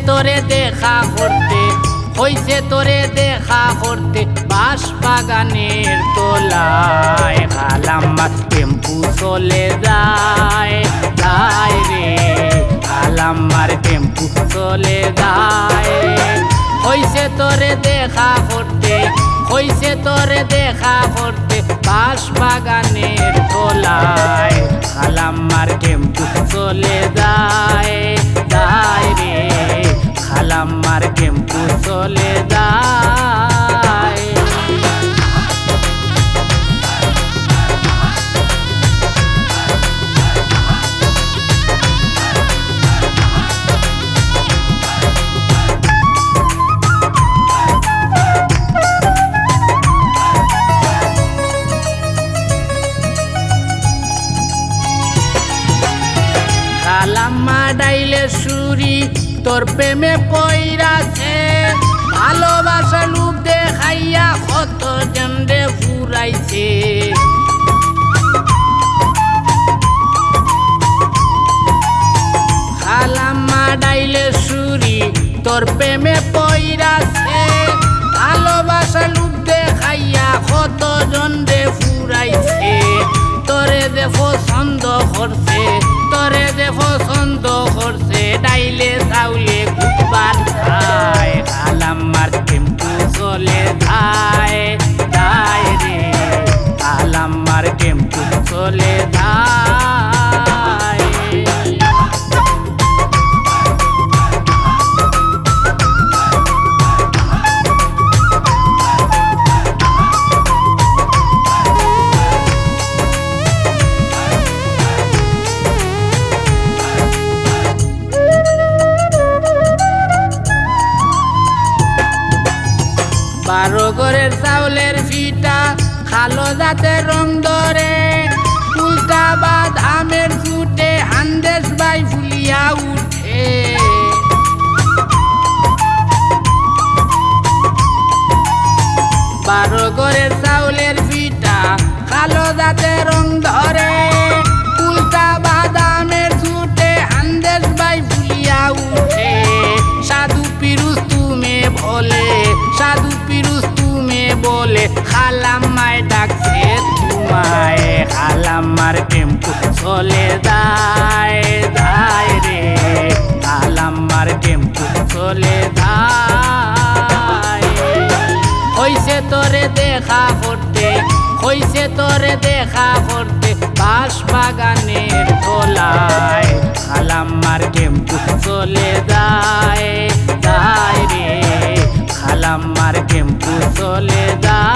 তোরে দেখা করতে, হইছে তোরে দেখা করতে বাঁশ বাগানের তোলায়। খালাম্মার টেম্পু চলে যায় যায় রে, খালাম্মার টেম্পু চলে যায়। হইছে তোরে দেখা করতে, হইছে তোরে দেখা করতে বাঁশ বাগানের তোলায়। খালাম্মার টেম্পু চলে যায় যায় রে, খালাম্মার টেম্পু চলে যায়। খালাম্মা ডাইলে সুরি তোর প্রেমে পইরাছে, ভালোবাসা লুপ দেখাইয়া কত জনরে ফুরাইছে। খালাম্মা ডাইলে সুরি তোর প্রেমে পইরাছে, ভালোবাসা লুপ দেখাইয়া কত জনরে ফুরাইছে। তোরে যে পছন্দ করছে, তোরে যে পছন্দ করছে ডাইলে চাউলে গুবার খায়। খালাম্মার টেম্পু চলে যায় যায় রে, খালাম্মার টেম্পু চলে যায়। বারো ঘরের চাউলের ফিটা খালো যাতে রং ধরে, উল্টা বাদ আমের ফুটে হান্দেশ বাই ফুলিয়া উঠে। বারো ঘরের চাউলের ফিটা খালো যাতে রং ধরে, উল্টা বাদামের ছুটে হান্দেশ বাই ফুলিয়া উঠে। সাধু পিরুজ তুমি বলে, সাধু পিরুজ তুমি বলে খালাম্মায় ডাকছে তোমায়। খালাম্মার টেম্পু চলে যায় যায় রে, খালাম্মার টেম্পু চলে যায়। হইছে তোরে দেখা করতে, হইছে তোরে দেখা করতে বাঁশ বাগানের তোলায়। খালাম্মার টেম্পু চলে যায় যায় রে, খালাম্মার টেম্পু চলে যায়।